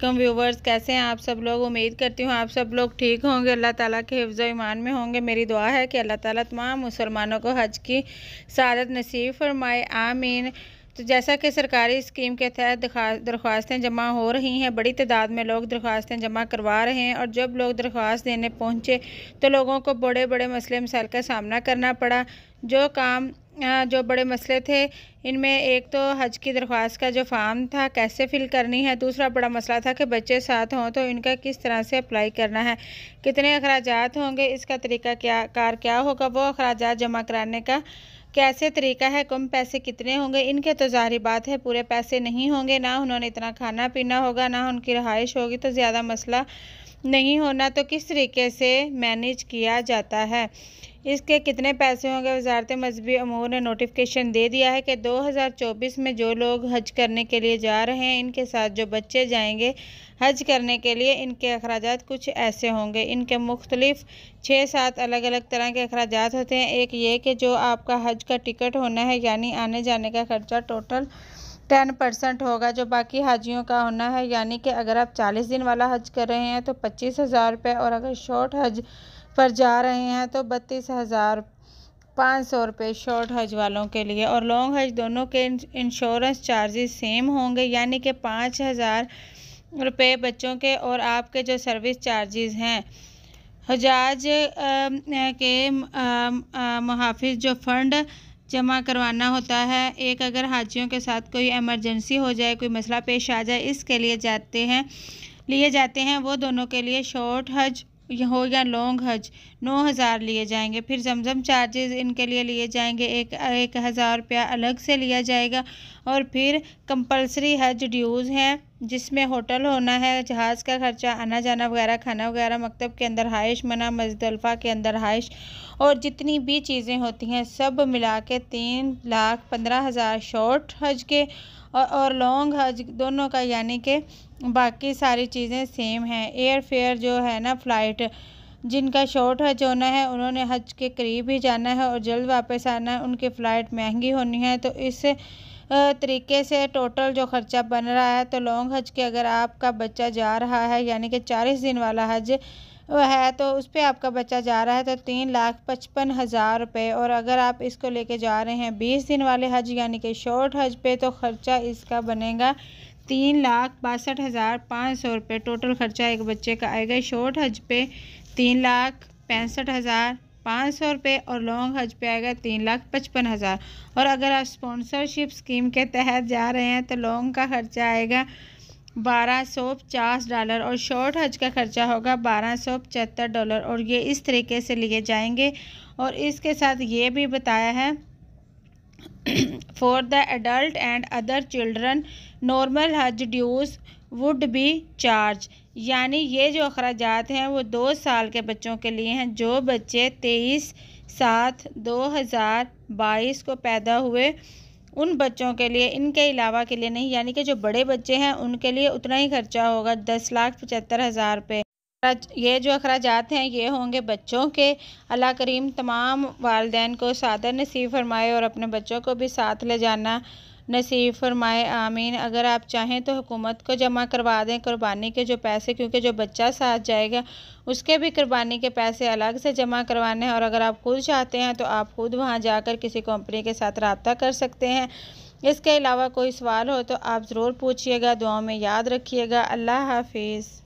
वालेकुम व्यूवर्स, कैसे हैं आप सब लोग। उम्मीद करती हूँ आप सब लोग ठीक होंगे, अल्लाह ताला के हिफ्ज़ व ईमान में होंगे। मेरी दुआ है कि अल्लाह ताला तमाम मुसलमानों को हज की सआदत नसीब फरमाए, आमीन। तो जैसा कि सरकारी स्कीम के तहत दरख्वास्तें जमा हो रही हैं, बड़ी तादाद में लोग दरख्वास्तें जमा करवा रहे हैं और जब लोग दरख्वास्त देने पहुँचे तो लोगों को बड़े बड़े मसले मसाइल का सामना करना पड़ा। जो बड़े मसले थे, इनमें एक तो हज की दरख्वास्त का जो फ़ार्म था कैसे फ़िल करनी है, दूसरा बड़ा मसला था कि बच्चे साथ हों तो इनका किस तरह से अप्लाई करना है, कितने अखराजात होंगे, इसका तरीका क्या होगा, वो अखराजात जमा कराने का कैसे तरीका है, कम पैसे कितने होंगे। इनके तो ज़ाहिर बात है पूरे पैसे नहीं होंगे, ना उन्होंने इतना खाना पीना होगा, ना उनकी रहाइश होगी, तो ज़्यादा मसला नहीं होना। तो किस तरीके से मैनेज किया जाता है, इसके कितने पैसे होंगे। वजारत मजहबी अमूर ने नोटिफिकेशन दे दिया है कि 2024 में जो लोग हज करने के लिए जा रहे हैं, इनके साथ जो बच्चे जाएंगे हज करने के लिए, इनके अखराजात कुछ ऐसे होंगे। इनके मुख्तलिफ 6-7 अलग अलग तरह के अखराजात होते हैं। एक ये कि जो आपका हज का टिकट होना है, यानी आने जाने का खर्चा टोटल 10% होगा जो बाकी हाजियों का होना है। यानी कि अगर आप 40 दिन वाला हज कर रहे हैं तो 25,000 रुपये, और अगर शॉर्ट हज पर जा रहे हैं तो 32,500 रुपये शॉर्ट हज वालों के लिए। और लॉन्ग हज दोनों के इंश्योरेंस चार्जेस सेम होंगे, यानी कि 5,000 रुपये बच्चों के, और आपके जो सर्विस चार्जेस हैं हजाज के मुहाफिज जो फ़ंड जमा करवाना होता है, एक अगर हाजियों के साथ कोई एमरजेंसी हो जाए, कोई मसला पेश आ जाए, इसके लिए लिए जाते हैं वो दोनों के लिए शॉर्ट हज हो या लॉन्ग हज 9,000 लिए जाएंगे। फिर जमजम चार्जेस इनके लिए जाएंगे, 1,000 रुपया अलग से लिया जाएगा। और फिर कंपलसरी हज ड्यूज़ हैं जिसमें होटल होना है, जहाज़ का खर्चा, आना जाना वगैरह, खाना वगैरह, मकतब के अंदर हाइश, मना मुज़दलिफ़ा के अंदर हाइश, और जितनी भी चीज़ें होती हैं सब मिला के 3,15,000 शॉर्ट हज के और लॉन्ग हज दोनों का, यानी कि बाकी सारी चीज़ें सेम हैं। एयर फेयर जो है ना, फ़्लाइट जिनका शॉर्ट हज होना है उन्होंने हज के करीब ही जाना है और जल्द वापस आना है, उनकी फ़्लाइट महंगी होनी है। तो इस तरीके से टोटल जो ख़र्चा बन रहा है, तो लॉन्ग हज के अगर आपका बच्चा जा रहा है, यानी कि 40 दिन वाला हज है, तो उस पर आपका बच्चा जा रहा है तो 3,55,000 रुपये। और अगर आप इसको लेके जा रहे हैं 20 दिन वाले हज, यानी कि शॉर्ट हज पे, तो ख़र्चा इसका बनेगा 3,62,500 रुपये। टोटल ख़र्चा एक बच्चे का आएगा शॉर्ट हज पे 3,65,500 रुपये, और लॉन्ग हज पे आएगा 3,55,000। और अगर आप स्पॉन्सरशिप स्कीम के तहत जा रहे हैं तो लॉन्ग का ख़र्चा आएगा $1,250 और शॉर्ट हज का ख़र्चा होगा $1,275, और ये इस तरीके से लिए जाएंगे। और इसके साथ ये भी बताया है for the adult and other children normal हज ड्यूज़ वुड बी चार्ज, यानी ये जो अखराजात हैं वो 2 साल के बच्चों के लिए हैं, जो बच्चे 23/7/2022 को पैदा हुए उन बच्चों के लिए, इनके अलावा के लिए नहीं। यानी कि जो बड़े बच्चे हैं उनके लिए उतना ही खर्चा होगा, 10,75,000 रुपये। ये जो अखराजात हैं ये होंगे बच्चों के। अल्लाह करीम तमाम वालिदैन को सादर नसीब फरमाए और अपने बच्चों को भी साथ ले जाना नसीब फरमाए, आमीन। अगर आप चाहें तो हुकूमत को जमा करवा दें कुर्बानी के जो पैसे, क्योंकि जो बच्चा साथ जाएगा उसके भी कुर्बानी के पैसे अलग से जमा करवाने हैं। और अगर आप खुद चाहते हैं तो आप खुद वहां जाकर किसी कंपनी के साथ रब्ता कर सकते हैं। इसके अलावा कोई सवाल हो तो आप ज़रूर पूछिएगा, दुआओं में याद रखिएगा। अल्लाह हाफिज़।